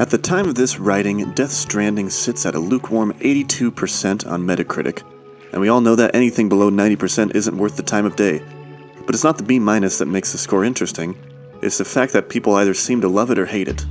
At the time of this writing, Death Stranding sits at a lukewarm 82% on Metacritic, and we all know that anything below 90% isn't worth the time of day. But it's not the B- that makes the score interesting, it's the fact that people either seem to love it or hate it.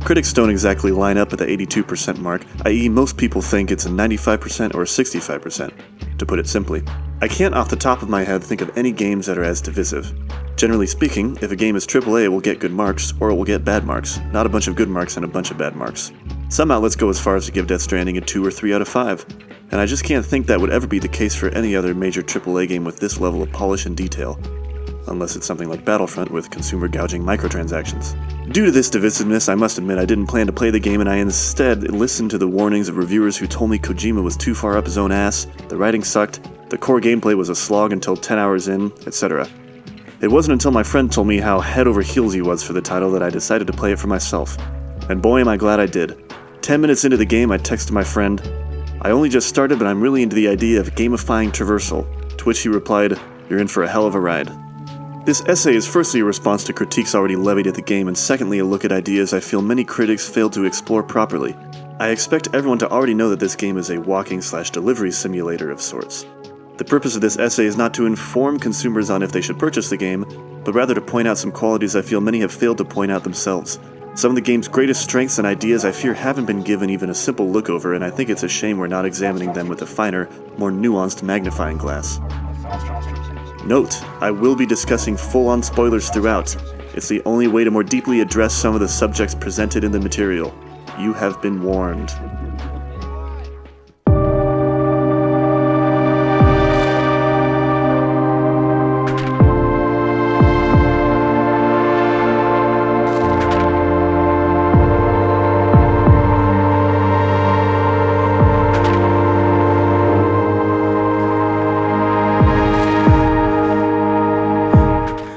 Critics don't exactly line up at the 82% mark, i.e. most people think it's a 95% or a 65%, to put it simply. I can't off the top of my head think of any games that are as divisive. Generally speaking, if a game is AAA, it will get good marks, or it will get bad marks, not a bunch of good marks and a bunch of bad marks. Some outlets go as far as to give Death Stranding a 2 or 3 out of 5, and I just can't think that would ever be the case for any other major AAA game with this level of polish and detail, unless it's something like Battlefront with consumer gouging microtransactions. Due to this divisiveness, I must admit I didn't plan to play the game, and I instead listened to the warnings of reviewers who told me Kojima was too far up his own ass, the writing sucked, the core gameplay was a slog until 10 hours in, etc. It wasn't until my friend told me how head over heels he was for the title that I decided to play it for myself. And boy am I glad I did. 10 minutes into the game I texted my friend, "I only just started but I'm really into the idea of gamifying traversal," to which he replied, "You're in for a hell of a ride." This essay is firstly a response to critiques already levied at the game, and secondly a look at ideas I feel many critics failed to explore properly. I expect everyone to already know that this game is a walking/delivery simulator of sorts. The purpose of this essay is not to inform consumers on if they should purchase the game, but rather to point out some qualities I feel many have failed to point out themselves. Some of the game's greatest strengths and ideas I fear haven't been given even a simple look over, and I think it's a shame we're not examining them with a finer, more nuanced magnifying glass. Note, I will be discussing full-on spoilers throughout. It's the only way to more deeply address some of the subjects presented in the material. You have been warned.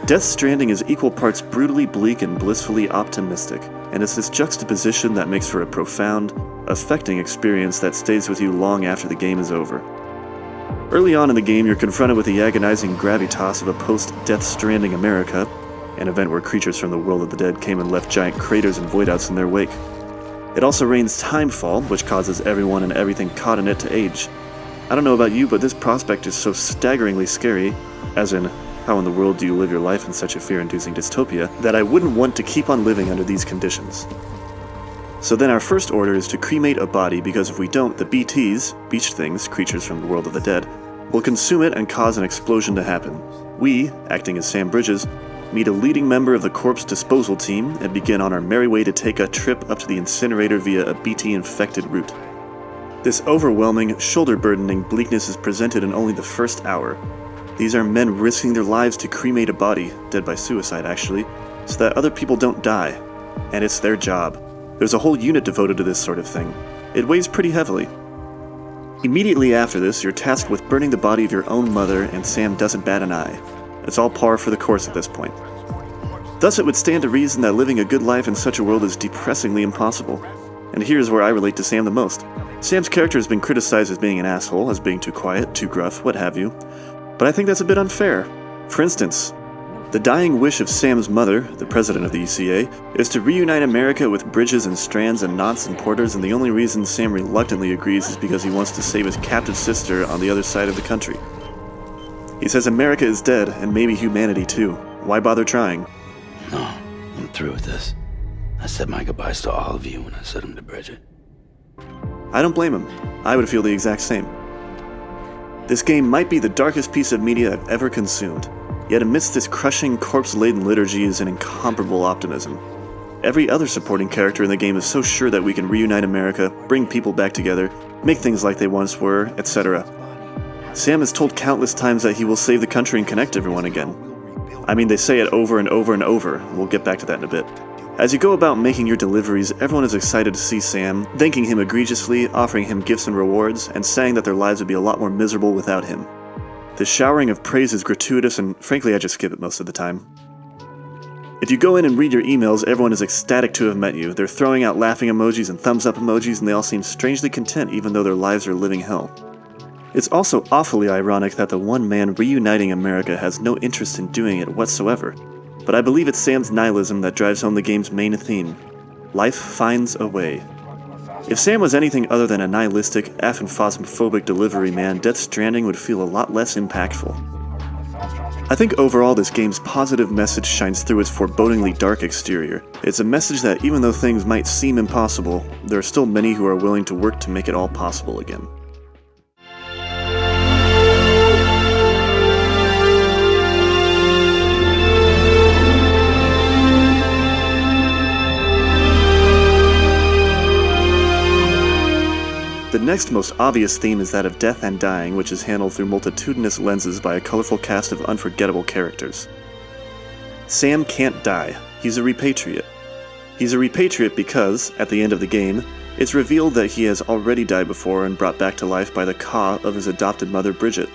Death Stranding is equal parts brutally bleak and blissfully optimistic, and it's this juxtaposition that makes for a profound, affecting experience that stays with you long after the game is over. Early on in the game, you're confronted with the agonizing gravitas of a post-Death Stranding America, an event where creatures from the world of the dead came and left giant craters and voidouts in their wake. It also rains timefall, which causes everyone and everything caught in it to age. I don't know about you, but this prospect is so staggeringly scary, as in, how in the world do you live your life in such a fear-inducing dystopia, that I wouldn't want to keep on living under these conditions. So then our first order is to cremate a body, because if we don't, the BTs, beach things, creatures from the world of the dead, will consume it and cause an explosion to happen. We, acting as Sam Bridges, meet a leading member of the corpse disposal team and begin on our merry way to take a trip up to the incinerator via a BT-infected route. This overwhelming, shoulder-burdening bleakness is presented in only the first hour. These are men risking their lives to cremate a body, dead by suicide actually, so that other people don't die. And it's their job. There's a whole unit devoted to this sort of thing. It weighs pretty heavily. Immediately after this, you're tasked with burning the body of your own mother, and Sam doesn't bat an eye. It's all par for the course at this point. Thus it would stand to reason that living a good life in such a world is depressingly impossible. And here's where I relate to Sam the most. Sam's character has been criticized as being an asshole, as being too quiet, too gruff, what have you. But I think that's a bit unfair. For instance, the dying wish of Sam's mother, the president of the ECA, is to reunite America with Bridges and Strands and Knots and Porters, and the only reason Sam reluctantly agrees is because he wants to save his captive sister on the other side of the country. He says America is dead, and maybe humanity too. Why bother trying? No, I'm through with this. I said my goodbyes to all of you when I said them to Bridget. I don't blame him. I would feel the exact same. This game might be the darkest piece of media I've ever consumed, yet amidst this crushing, corpse-laden liturgy is an incomparable optimism. Every other supporting character in the game is so sure that we can reunite America, bring people back together, make things like they once were, etc. Sam has told countless times that he will save the country and connect everyone again. I mean, they say it over and over and over. We'll get back to that in a bit. As you go about making your deliveries, everyone is excited to see Sam, thanking him egregiously, offering him gifts and rewards, and saying that their lives would be a lot more miserable without him. The showering of praise is gratuitous, and frankly I just skip it most of the time. If you go in and read your emails, everyone is ecstatic to have met you. They're throwing out laughing emojis and thumbs up emojis, and they all seem strangely content even though their lives are living hell. It's also awfully ironic that the one man reuniting America has no interest in doing it whatsoever. But I believe it's Sam's nihilism that drives home the game's main theme. life finds a way. If Sam was anything other than a nihilistic, aphanphosmophobic delivery man, Death Stranding would feel a lot less impactful. I think overall this game's positive message shines through its forebodingly dark exterior. It's a message that even though things might seem impossible, there are still many who are willing to work to make it all possible again. The next most obvious theme is that of death and dying, which is handled through multitudinous lenses by a colorful cast of unforgettable characters. Sam can't die. He's a repatriate. He's a repatriate because, at the end of the game, it's revealed that he has already died before and brought back to life by the Ka of his adopted mother Bridget.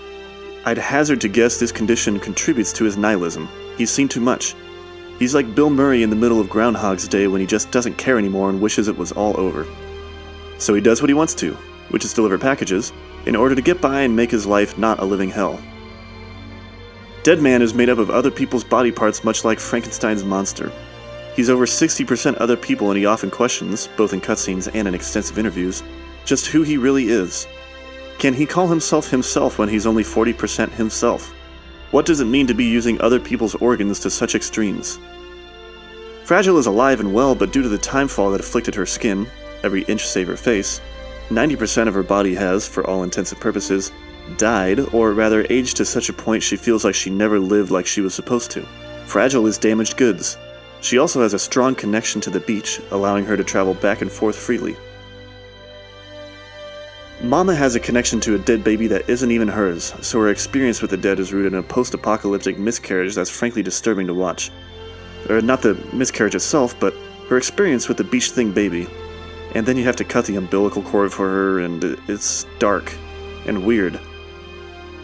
I'd hazard to guess this condition contributes to his nihilism. He's seen too much. He's like Bill Murray in the middle of Groundhog's Day when he just doesn't care anymore and wishes it was all over. So he does what he wants to, which is deliver packages, in order to get by and make his life not a living hell. Dead Man is made up of other people's body parts much like Frankenstein's monster. He's over 60% other people and he often questions, both in cutscenes and in extensive interviews, just who he really is. Can he call himself himself when he's only 40% himself? What does it mean to be using other people's organs to such extremes? Fragile is alive and well, but due to the timefall that afflicted her skin, every inch save her face, 90% of her body has, for all intents and purposes, died, or rather aged to such a point she feels like she never lived like she was supposed to. Fragile is damaged goods. She also has a strong connection to the beach, allowing her to travel back and forth freely. Mama has a connection to a dead baby that isn't even hers, so her experience with the dead is rooted in a post-apocalyptic miscarriage that's frankly disturbing to watch. Or not the miscarriage itself, but her experience with the beach thing baby. And then you have to cut the umbilical cord for her, and it's dark and weird.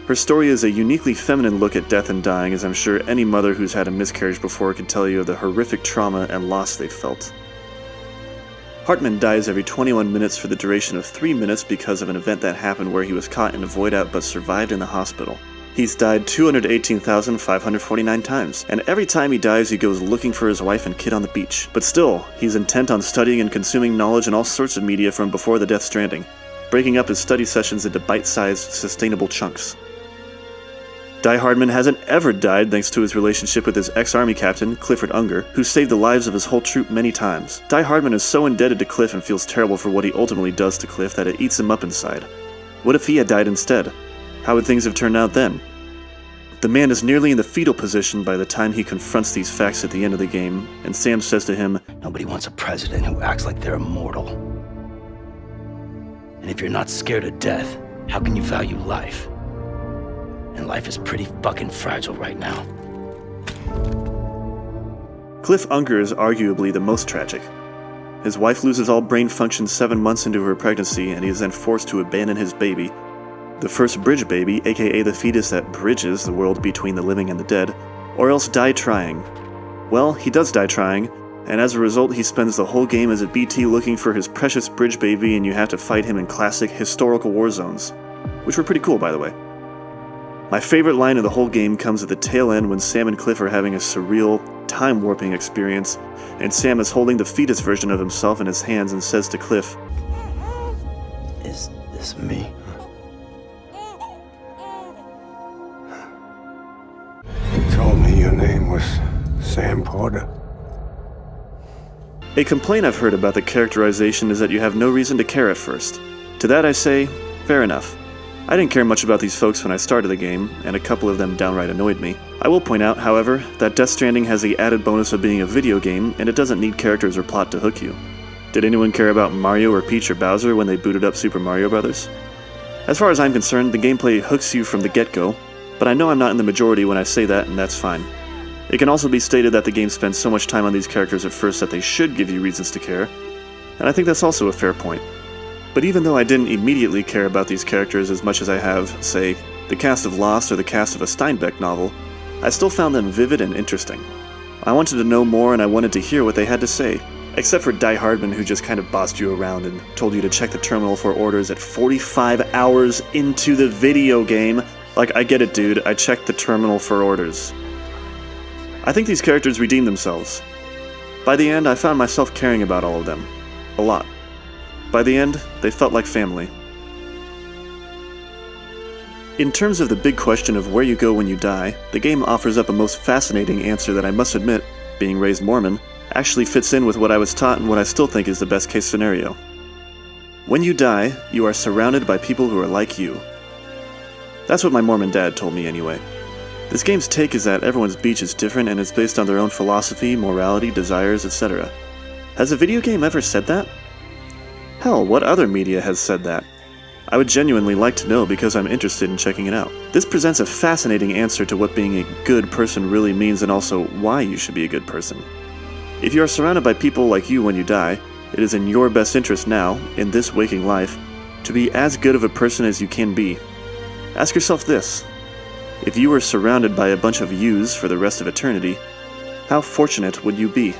Her story is a uniquely feminine look at death and dying, as I'm sure any mother who's had a miscarriage before can tell you of the horrific trauma and loss they've felt. Hartman dies every 21 minutes for the duration of 3 minutes because of an event that happened where he was caught in a void-out but survived in the hospital. He's died 218,549 times, and every time he dies he goes looking for his wife and kid on the beach. But still, he's intent on studying and consuming knowledge in all sorts of media from before the Death Stranding, breaking up his study sessions into bite-sized, sustainable chunks. Die Hardman hasn't ever died thanks to his relationship with his ex-army captain, Clifford Unger, who saved the lives of his whole troop many times. Die Hardman is so indebted to Cliff and feels terrible for what he ultimately does to Cliff that it eats him up inside. What if he had died instead? How would things have turned out then? The man is nearly in the fetal position by the time he confronts these facts at the end of the game, and Sam says to him, Nobody wants a president who acts like they're immortal. And if you're not scared of death, how can you value life? And life is pretty fucking fragile right now. Cliff Unger is arguably the most tragic. His wife loses all brain function 7 months into her pregnancy, and he is then forced to abandon his baby, the first bridge baby, aka the fetus that bridges the world between the living and the dead, or else die trying. Well, he does die trying, and as a result he spends the whole game as a BT looking for his precious bridge baby, and you have to fight him in classic historical war zones, which were pretty cool by the way. My favorite line of the whole game comes at the tail end when Sam and Cliff are having a surreal, time-warping experience, and Sam is holding the fetus version of himself in his hands and says to Cliff, Is this me? Told me your name was Sam Porter. A complaint I've heard about the characterization is that you have no reason to care at first. To that I say, fair enough. I didn't care much about these folks when I started the game, and a couple of them downright annoyed me. I will point out, however, that Death Stranding has the added bonus of being a video game, and it doesn't need characters or plot to hook you. Did anyone care about Mario or Peach or Bowser when they booted up Super Mario Bros.? As far as I'm concerned, the gameplay hooks you from the get-go, but I know I'm not in the majority when I say that, and that's fine. It can also be stated that the game spends so much time on these characters at first that they should give you reasons to care, and I think that's also a fair point. But even though I didn't immediately care about these characters as much as I have, say, the cast of Lost or the cast of a Steinbeck novel, I still found them vivid and interesting. I wanted to know more and I wanted to hear what they had to say, except for Die Hardman who just kind of bossed you around and told you to check the terminal for orders at 45 hours into the video game. Like, I get it, dude, I checked the terminal for orders. I think these characters redeem themselves. By the end, I found myself caring about all of them. A lot. By the end, they felt like family. In terms of the big question of where you go when you die, the game offers up a most fascinating answer that I must admit, being raised Mormon, actually fits in with what I was taught and what I still think is the best case scenario. When you die, you are surrounded by people who are like you. That's what my Mormon dad told me anyway. This game's take is that everyone's beach is different and it's based on their own philosophy, morality, desires, etc. Has a video game ever said that? Hell, what other media has said that? I would genuinely like to know because I'm interested in checking it out. This presents a fascinating answer to what being a good person really means and also why you should be a good person. If you are surrounded by people like you when you die, it is in your best interest now, in this waking life, to be as good of a person as you can be. Ask yourself this: if you were surrounded by a bunch of yous for the rest of eternity, how fortunate would you be?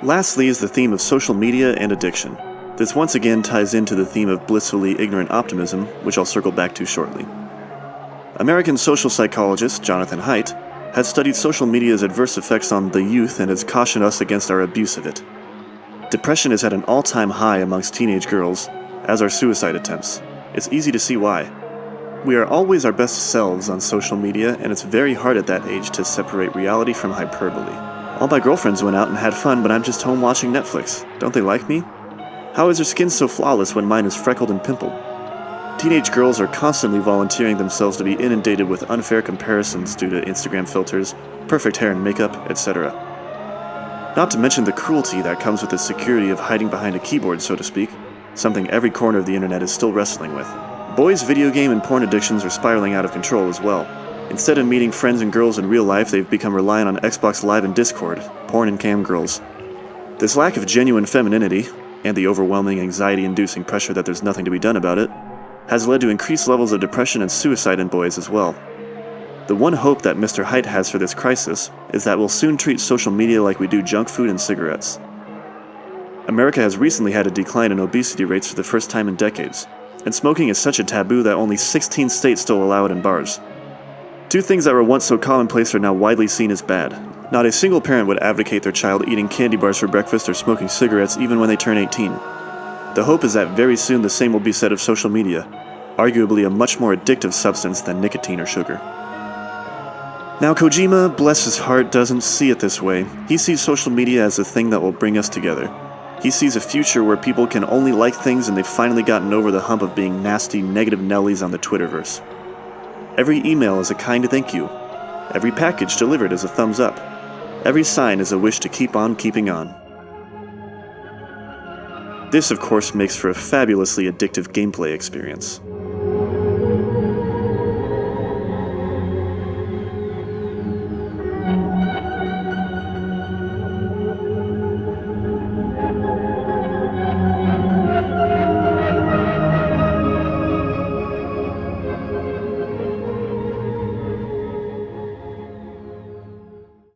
Lastly is the theme of social media and addiction. This once again ties into the theme of blissfully ignorant optimism, which I'll circle back to shortly. American social psychologist Jonathan Haidt has studied social media's adverse effects on the youth and has cautioned us against our abuse of it. Depression is at an all-time high amongst teenage girls, as are suicide attempts. It's easy to see why. We are always our best selves on social media, and it's very hard at that age to separate reality from hyperbole. All my girlfriends went out and had fun, but I'm just home watching Netflix. Don't they like me? How is their skin so flawless when mine is freckled and pimpled? Teenage girls are constantly volunteering themselves to be inundated with unfair comparisons due to Instagram filters, perfect hair and makeup, etc. Not to mention the cruelty that comes with the security of hiding behind a keyboard, so to speak, something every corner of the internet is still wrestling with. Boys' video game and porn addictions are spiraling out of control as well. Instead of meeting friends and girls in real life, they've become reliant on Xbox Live and Discord, porn and cam girls. This lack of genuine femininity, and the overwhelming anxiety-inducing pressure that there's nothing to be done about it, has led to increased levels of depression and suicide in boys as well. The one hope that Mr. Haidt has for this crisis is that we'll soon treat social media like we do junk food and cigarettes. America has recently had a decline in obesity rates for the first time in decades, and smoking is such a taboo that only 16 states still allow it in bars. Two things that were once so commonplace are now widely seen as bad. Not a single parent would advocate their child eating candy bars for breakfast or smoking cigarettes even when they turn 18. The hope is that very soon the same will be said of social media, arguably a much more addictive substance than nicotine or sugar. Now Kojima, bless his heart, doesn't see it this way. He sees social media as a thing that will bring us together. He sees a future where people can only like things and they've finally gotten over the hump of being nasty, negative Nellies on the Twitterverse. Every email is a kind thank you. Every package delivered is a thumbs up. Every sign is a wish to keep on keeping on. This, of course, makes for a fabulously addictive gameplay experience.